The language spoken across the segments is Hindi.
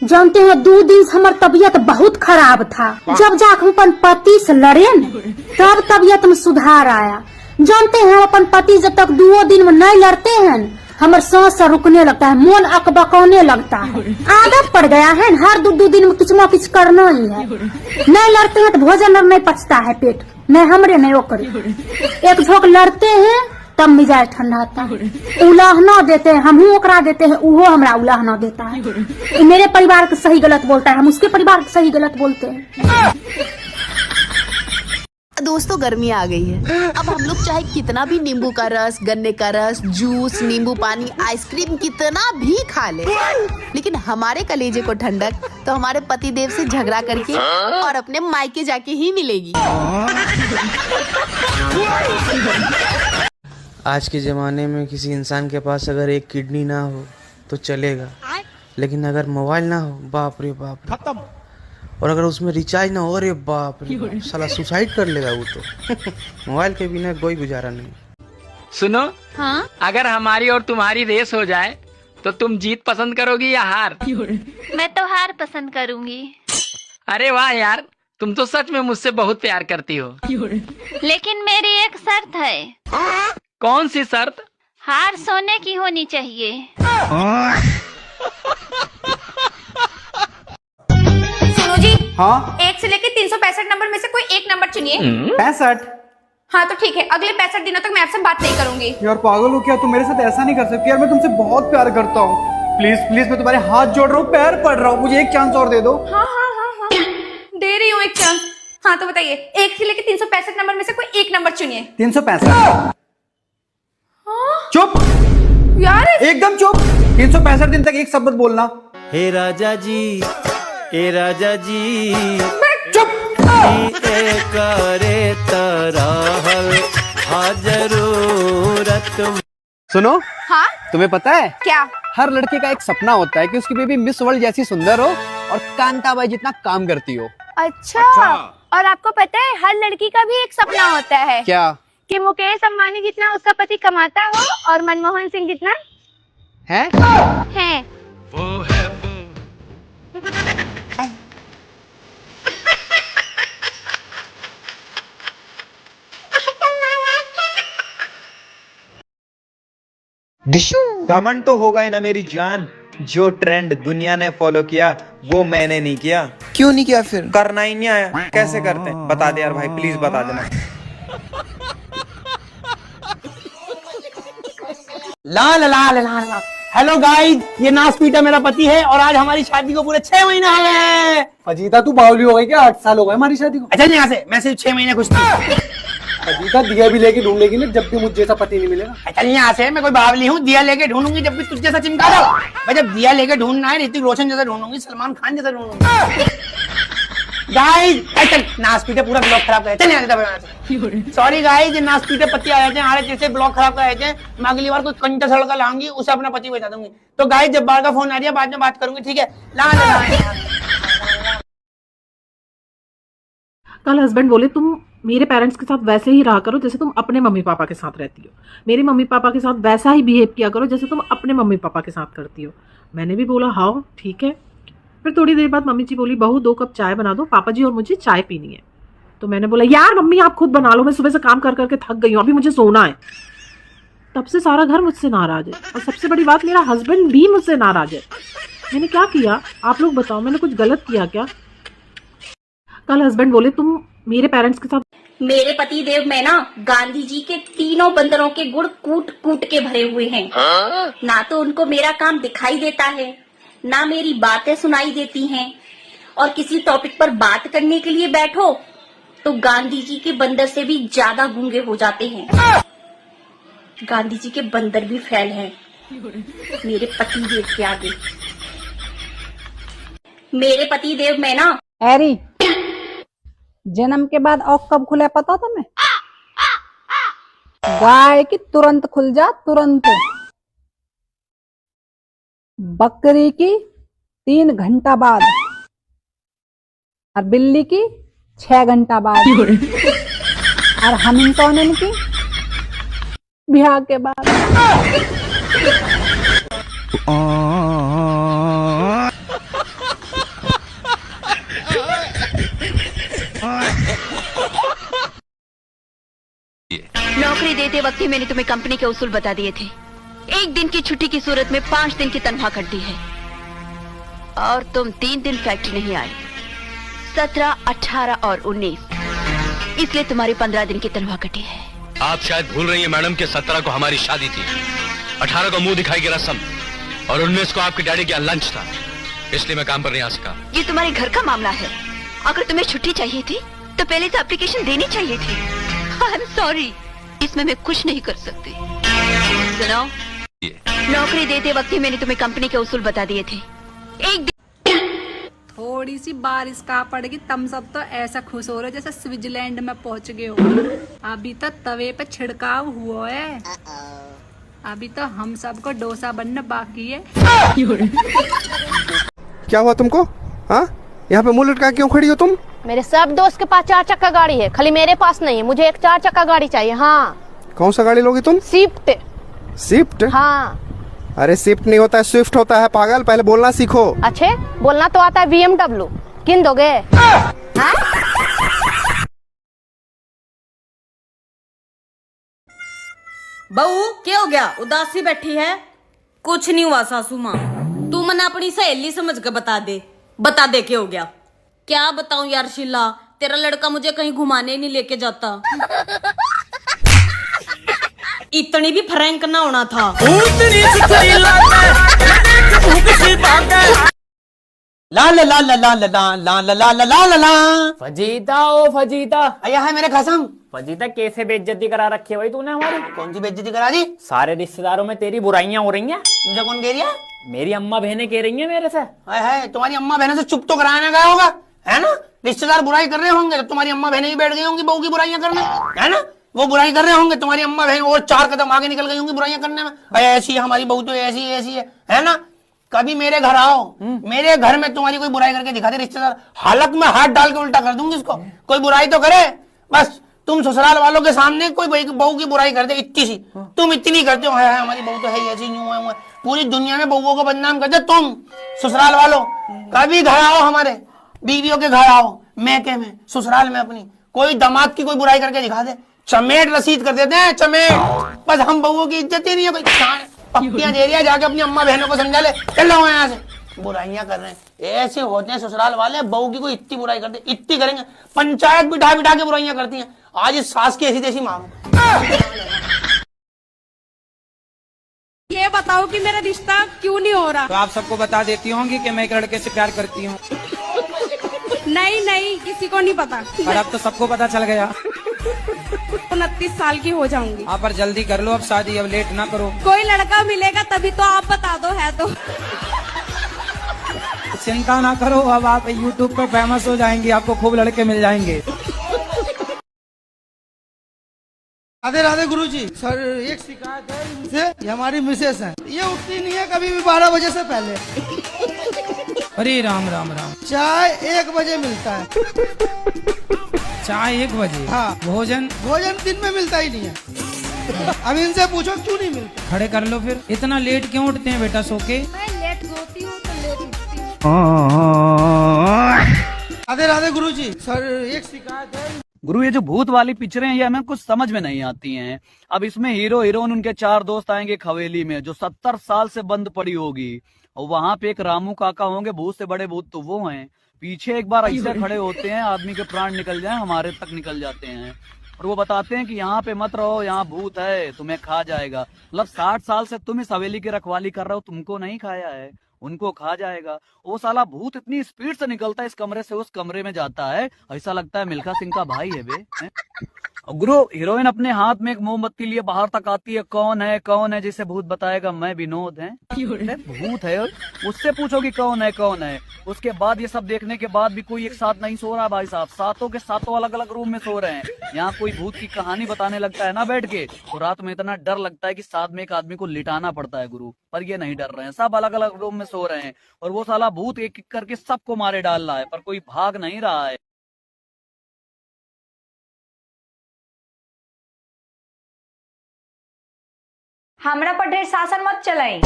जानते हैं 2 दिन से हमारी तबीयत बहुत खराब था। जब जाकर अपन पति से लड़े न तब तबीयत में सुधार आया। जानते हैं अपन पति जब तक 2 दिन में नहीं लड़ते हैं हमारे सांस रुकने लगता है, मन अकबकाने लगता है। आदत पड़ गया है हर 2 दिन में कुछ ना कुछ करना ही है। नहीं लड़ते हैं तो भोजन नहीं पचता है, पेट नहीं हमरे नहीं ओकर। एक झोंक लड़ते हैं तब मिजाज ठंडा होता है। उलाहना देते हैं हम ओकरा देते हैं, उहो हमरा उलाहना देता है। मेरे परिवार के सही गलत बोलता है, हम उसके परिवार के सही गलत बोलते हैं। दोस्तों गर्मी आ गई है। अब हम लोग चाहे कितना भी नींबू का रस, गन्ने का रस, जूस, नींबू पानी, आइसक्रीम कितना भी खा ले, लेकिन हमारे कलेजे को ठंडक तो हमारे पति देव से झगड़ा करके और अपने मायके जाके ही मिलेगी। आज के ज़माने में किसी इंसान के पास अगर एक किडनी ना हो तो चलेगा, लेकिन अगर मोबाइल ना हो, बाप रे बाप खत्म। और अगर उसमें रिचार्ज ना हो, अरे बाप रे बाप, साला सुसाइड कर लेगा वो तो। मोबाइल के बिना कोई गुजारा नहीं। सुनो, हाँ? अगर हमारी और तुम्हारी रेस हो जाए तो तुम जीत पसंद करोगी या हार? मैं तो हार पसंद करूंगी। अरे वाह यार, तुम तो सच में मुझसे बहुत प्यार करती हो। लेकिन मेरी एक शर्त है। कौन सी शर्त? हार सोने की होनी चाहिए। सुनो जी, हाँ 1 से लेकर 365 नंबर में से कोई एक नंबर चुनिए। 65? हाँ तो ठीक है, अगले 65 दिनों तक मैं आपसे बात नहीं करूंगी। यार पागल हो क्या तुम? मेरे साथ ऐसा नहीं कर सकती यार, मैं तुमसे बहुत प्यार करता हूँ। प्लीज प्लीज मैं तुम्हारे हाथ जोड़ रहा हूँ, पैर पड़ रहा हूँ, मुझे एक चांस और दे दो। हाँ हाँ हाँ हाँ दे रही हूँ एक चांस। हाँ तो बताइए, 1 से लेकर 365 नंबर में से कोई एक नंबर चुनिए। 365। चुप यार एकदम चुप। 365 दिन तक एक शब्द बोलना। हे राजा जी, हे राजा जी, चुप। करे तरहल जरूरत। सुनो, हाँ तुम्हें पता है क्या? हर लड़के का एक सपना होता है कि उसकी बेबी मिस वर्ल्ड जैसी सुंदर हो और कांताबाई जितना काम करती हो। अच्छा। और आपको पता है हर लड़की का भी एक सपना होता है। क्या? कि मुकेश अंबानी जितना उसका पति कमाता हो और मनमोहन सिंह जितना है? घमंड तो होगा ही ना मेरी जान। जो ट्रेंड दुनिया ने फॉलो किया वो मैंने नहीं किया। क्यों नहीं किया फिर? करना ही नहीं आया। कैसे करते हैं बता दे यार भाई, प्लीज बता देना। ला ला ला ला ला। हेलो गाइस, ये नास पीटा मेरा पति है और आज हमारी शादी को पूरे 6 महीने हो गए हैं। अजीता तू बावली हो गई क्या? 8 साल हो गए हमारी शादी को। अच्छा यहाँ से मैं सिर्फ 6 महीने खुश थी। अजीता दिया भी लेके ढूंढ लेगी ना जब भी मुझे जैसा पति नहीं मिलेगा। अच्छा यहाँ से मैं कोई बावली हूँ, दिया लेके ढूंढूंगी जब भी तुझ जैसा चिमका दो। मैं जब दिया लेके ढूंढना है ऋतिक रोशन जैसा ढूंढूंगी, सलमान खान जैसा ढूंढूंगी। गाइस चल नास पीटे पूरा ब्लॉग खराब कर। चल यहाँ से। सॉरी गाइस, नास पीटे पति आए थे हमारे जैसे ब्लॉग खराब कर रहे थे। मैं अगली बार कोई कंटा सड़का लाऊंगी, उसे अपना पति बता दूंगी। तो गाइस जब बार का फोन आ रही है बाद में बात करूंगी, ठीक है? कल हस्बैंड बोले तुम मेरे पेरेंट्स के साथ वैसे ही रहा करो जैसे तुम अपने मम्मी पापा के साथ रहती हो, मेरे मम्मी पापा के साथ वैसा ही बिहेव किया करो जैसे तुम अपने मम्मी पापा के साथ करती हो। मैंने भी बोला हाँ ठीक है। फिर थोड़ी देर बाद मम्मी जी बोली बहू 2 कप चाय बना दो, पापा जी और मुझे चाय पीनी है। तो मैंने बोला यार मम्मी आप खुद बना लो, मैं सुबह से काम कर करके थक गई हूँ, अभी मुझे सोना है। तब से सारा घर मुझसे नाराज है और सबसे बड़ी बात मेरा हस्बैंड भी मुझसे नाराज है। मैंने क्या किया आप लोग बताओ, मैंने कुछ गलत किया क्या? कल हस्बैंड बोले तुम मेरे पेरेंट्स के साथ। मेरे पति देव में ना गांधी जी के 3 बंदरों के गुण कूट कूट के भरे हुए हैं। ना तो उनको मेरा काम दिखाई देता है, ना मेरी बातें सुनाई देती हैं, और किसी टॉपिक पर बात करने के लिए बैठो तो गांधी जी के बंदर से भी ज्यादा गूंगे हो जाते हैं। गांधी जी के बंदर भी फेल हैं मेरे पति देव के आगे। मेरे पति देव में ना हैरी जन्म के बाद औक कब खुला पता तुम्हें? गाय की तुरंत खुल जा, तुरंत। बकरी की 3 घंटा बाद और बिल्ली की 6 घंटा बाद और हमिंगटन की ब्याह के बाद। नौकरी देते वक्त ही मैंने तुम्हें कंपनी के उसूल बता दिए थे। 1 दिन की छुट्टी की सूरत में 5 दिन की तनख्वाह कटती है, और तुम 3 दिन फैक्ट्री नहीं आए, 17, 18 और 19, इसलिए तुम्हारी 15 दिन की तनख्वाह कटी है। आप शायद भूल रही हैं मैडम कि 17 को हमारी शादी थी, 18 को मुंह दिखाई की रस्म, और 19 को आपके डैडी का लंच था, इसलिए मैं काम पर नहीं आ सका। ये तुम्हारे घर का मामला है। अगर तुम्हें छुट्टी चाहिए थी तो पहले तो एप्लीकेशन देनी चाहिए थी। आई एम सॉरी, इसमें मैं कुछ नहीं कर सकती। सुनो, नौकरी देते वक्त ही मैंने तुम्हें कंपनी के उसूल बता दिए थे। 1 दिन थोड़ी सी बारिश का पड़ेगी तब सब तो ऐसा खुश हो रहे हो जैसे स्विट्जरलैंड में पहुंच गए हो। अभी तो तवे पे छिड़काव हुआ है, अभी तो हम सबको डोसा बनना बाकी है। क्या हुआ तुमको? हाँ, यहाँ पे मुंह लटका क्यों खड़ी हो तुम? मेरे सब दोस्त के पास 4 चक्का गाड़ी है, खाली मेरे पास नहीं है। मुझे एक 4 चक्का गाड़ी चाहिए। हाँ। कौन सा गाड़ी लोगी तुम? स्विफ्ट। स्विफ्ट? हाँ। अरे स्विफ्ट नहीं होता है, स्विफ्ट होता है पागल, पहले बोलना सीखो। अच्छे, बोलना तो आता है BMW। किन दोगे? हाँ? बहू क्या हो गया, उदासी बैठी है? कुछ नहीं हुआ सासू माँ, तू मना अपनी सहेली समझ के बता दे क्या हो गया। क्या बताऊं यार शीला, तेरा लड़का मुझे कहीं घुमाने नहीं लेके जाता। इतनी भी फ्रैंक ना होना था। ला ला ला ला ला ला ला ला ला ला ला ला। फजीता ओ फजीता, आया है मेरे कसम। फजीता कैसे बेइज्जती करा रखी है भाई तूने हमारी? कौन सी बेइज्जती करा दी? सारे रिश्तेदारों में तेरी बुराइयां हो रही हैं। मुझे कौन कह रही है? मेरी अम्मा बहनें कह रही हैं मेरे से। है तुम्हारी अम्मा बहनों से चुप तो कराना गया होगा, है ना? रिश्तेदार बुराई कर रहे होंगे तो तुम्हारी अम्मा बहनें भी बैठ गई होंगी बहू की बुराइयां करने, है ना? वो बुराई कर रहे होंगे, तुम्हारी अम्मा बहन और 4 कदम आगे निकल गई होंगी बुराइयां करने में। ऐसी है हमारी बहू तो ऐसी है ना? कभी मेरे घर आओ, मेरे घर में तुम्हारी कोई बुराई करके दिखा दे रिश्तेदार, हालत में हाथ डाल के उल्टा कर दूंगी इसको। कोई बुराई तो करे, बस तुम ससुराल वालों के सामने कोई बहू की बुराई कर दे इतनी सी, तुम इतनी करते हो, है हमारी बहू तो है ऐसी, यूं है, पूरी दुनिया में बहुओं को बदनाम कर दे तुम ससुराल वालों। कभी घर आओ, हमारे बीवियों के घर आओ, मैके में, ससुराल में अपनी, कोई दामाद की कोई बुराई करके दिखा दे, चमेट रसीद कर देते हैं, चमेट। बस हम बहुओं की इज्जत ही नहीं है, कोई पक्तियां दे रही है, जाके अपनी अम्मा बहनों को समझा ले, चल रहा यहाँ से। बुराइयां कर रहे हैं, ऐसे होते हैं ससुराल वाले, बहू की कोई इतनी बुराई करते, इतनी करेंगे, पंचायत बिठा बिठा के बुराइयां करती हैं। आज इस सास की ऐसी तैसी मांगो। ये बताओ कि मेरा रिश्ता क्यों नहीं हो रहा? तो आप सबको बता देती होंगी कि मैं एक लड़के से प्यार करती हूँ। नहीं, किसी को नहीं पता। पर अब तो सबको पता चल गया। 29 साल की हो जाऊंगी। आप पर जल्दी कर लो अब शादी, अब लेट ना करो। कोई लड़का मिलेगा तभी तो आप बता दो, है तो। चिंता ना करो, अब आप YouTube पर फेमस हो जाएंगी, आपको खूब लड़के मिल जाएंगे। राधे राधे गुरुजी। सर एक शिकायत है इनसे, ये हमारी मिसेस है, ये उठती नहीं है कभी भी 12 बजे से पहले। अरे राम राम राम। चाय 1 बजे मिलता है। चाय 1 बजे? हाँ। भोजन दिन में मिलता ही नहीं है। अब इनसे पूछो क्यों नहीं मिलता। खड़े कर लो फिर। इतना लेट क्यों उठते हैं बेटा सो के? मैं लेट सोती हूँ तो लेट उठती हूँ। राधे राधे गुरुजी। सर एक शिकायत है। गुरु, ये जो भूत वाली पिक्चरें हैं ये हमें कुछ समझ में नहीं आती हैं। अब इसमें हीरो हीरोइन उनके 4 दोस्त आएंगे हवेली में जो 70 साल से बंद पड़ी होगी, और वहां पे एक रामू काका होंगे, भूत से बड़े भूत तो वो हैं। पीछे एक बार ऐसे खड़े होते हैं, आदमी के प्राण निकल जाए, हमारे तक निकल जाते हैं, और वो बताते हैं कि यहाँ पे मत रहो, यहाँ भूत है, तुम्हें खा जाएगा। मतलब 60 साल से तुम इस हवेली की रखवाली कर रहे हो, तुमको नहीं खाया है, उनको खा जाएगा। वो साला भूत इतनी स्पीड से निकलता है इस कमरे से उस कमरे में जाता है, ऐसा लगता है मिल्खा सिंह का भाई है बे। गुरु, हीरोइन अपने हाथ में एक मोमबत्ती लिए बाहर तक आती है, कौन है जिसे भूत बताएगा? मैं विनोद है। भूत है, उससे पूछो कि कौन है। उसके बाद ये सब देखने के बाद भी कोई एक साथ नहीं सो रहा भाई साहब, 7 के 7 अलग अलग रूम में सो रहे हैं। यहाँ कोई भूत की कहानी बताने लगता है ना बैठ के, तो रात में इतना डर लगता है कि साथ में एक आदमी को लिटाना पड़ता है गुरु। पर ये नहीं डर रहे हैं, सब अलग अलग रूम में सो रहे हैं, और वो साला भूत एक एक करके सबको मारे डाल रहा है, पर कोई भाग नहीं रहा है। हमरा पर ढेर शासन मत चलाई।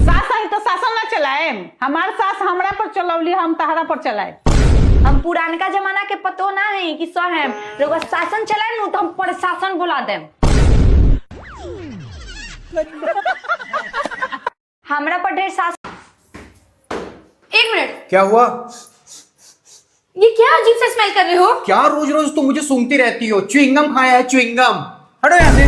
सास आई तो शासन न चलाए, हमार सास हमरा पर चलौली, हम तहरा पर चलाए। हम पुरानका जमाना के पतो ना है कि सहेम रउआ शासन चलाए नु तो हम प्रशासन बुला देम। हमरा पर ढेर शासन। एक मिनट, क्या हुआ? ये क्या अजीब सा स्मेल कर रहे हो? क्या रोज रोज तुम मुझे सूंघती रहती हो? च्युइंगम खाया है, च्युइंगम। हटो यहाँ से।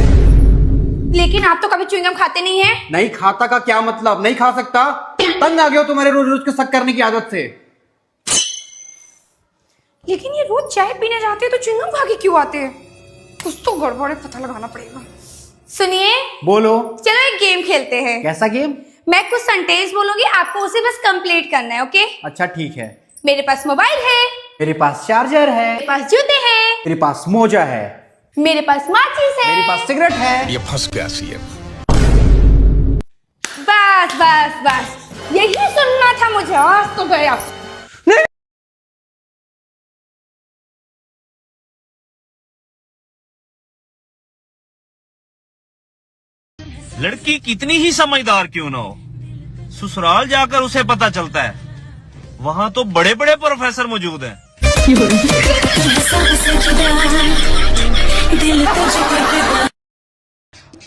लेकिन आप तो कभी च्युइंगम खाते नहीं है। नहीं खाता का क्या मतलब? नहीं खा सकता? तंग आ गया हो तुम्हारे रोज रोज के शक करने की आदत से। लेकिन ये रोज चाय पीने जाते हैं तो च्युइंगम खा के क्यों आते हैं? कुछ तो गड़बड़ है, पता लगाना पड़ेगा। सुनिए। बोलो। चलो एक गेम खेलते हैं। कैसा गेम? मैं कुछ सेंटेंस बोलूंगी, आपको उसे बस कंप्लीट करना है, ओके? अच्छा ठीक है। मेरे पास मोबाइल है, मेरे पास चार्जर है, मेरे पास जूते हैं, मेरे पास मोजा है, मेरे पास माचिस है, मेरे पास सिगरेट है। ये फंस गया सीएम। बस बस बस, यही सुनना था मुझे। आज तो गया। लड़की कितनी ही समझदार क्यों ना हो, ससुराल जाकर उसे पता चलता है वहाँ तो बड़े बड़े प्रोफेसर मौजूद हैं।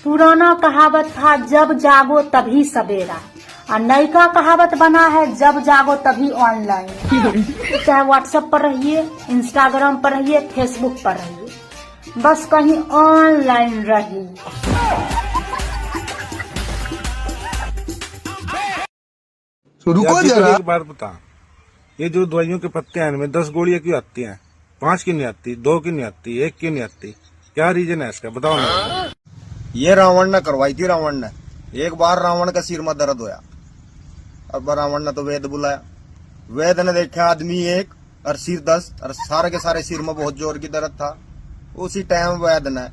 पुराना कहावत था जब जागो तभी सवेरा, और नयका कहावत बना है जब जागो तभी ऑनलाइन। चाहे व्हाट्सएप पर रहिए, इंस्टाग्राम पर रहिए, फेसबुक पर रहिए, बस कहीं ऑनलाइन रहिए। रुको जरा। एक बात बता, ये जो दवाइयों के पत्ते हैं इनमें 10 गोलियां क्यों आती हैं? 5 क्यों नहीं आती? 2 क्यों नहीं आती? 1 क्यों नहीं आती? क्या रीजन है इसका, बताओ ना। ये रावण ने करवाई थी। रावण ने एक बार रावण का सिर में दर्द होया, अब रावण ने तो वेद बुलाया। वेद ने देखा आदमी 1 और सिर 10 और सारे के सारे सिर में बहुत जोर की दर्द था। उसी टाइम वैद ने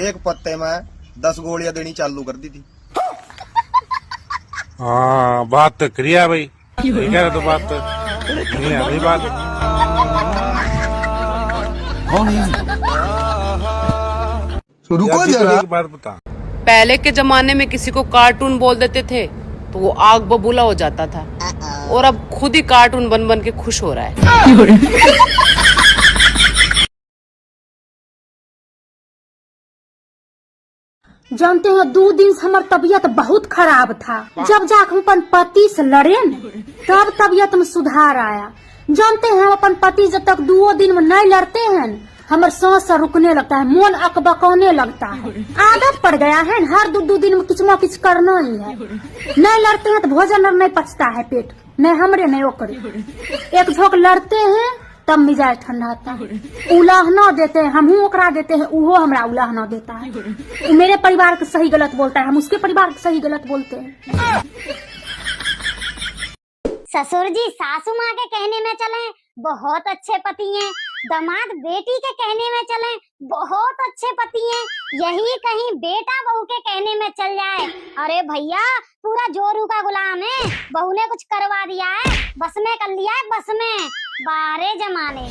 एक पत्ते में 10 गोलियां देनी चालू कर दी थी। हाँ बात तो क्रिया भाई, कह रहे तो बात तो नहीं है भाई बात। रुको जरा। एक बात बता, पहले के जमाने में किसी को कार्टून बोल देते थे तो वो आग बबूला हो जाता था, और अब खुद ही कार्टून बन बन के खुश हो रहा है। जानते हैं 2 दिन से हमारी तबीयत बहुत खराब था। जब जाकर अपन पति से लड़े न, तब तबीयत में सुधार आया। जानते हैं अपन पति जब तक 2 दिन में नहीं लड़ते हैं, हमारे सांस रुकने लगता है, मन अकबकाने लगता है। आदत पड़ गया है, हर 2 दिन में कुछ न कुछ करना ही है। नहीं लड़ते हैं तो भोजन नहीं पचता है, पेट नहीं हमरे नहीं ओकरे। एक झोंक लड़ते हैं तब मिजाज ठंडा होता है। उलाहना देते हैं, हम ओकरा देते हैं, वो हमरा उलाहना देता है। वो मेरे परिवार के सही गलत बोलता है, हम उसके परिवार के सही गलत बोलते हैं। ससुर जी सासू माँ के कहने में चले बहुत अच्छे पति हैं, दामाद बेटी के कहने में चले बहुत अच्छे पति हैं, यही कहीं बेटा बहू के कहने में चल जाए, अरे भैया पूरा जोरू का गुलाम है। बहू ने कुछ करवा दिया है, बस में कर लिया है, बस में। बारे जमाने।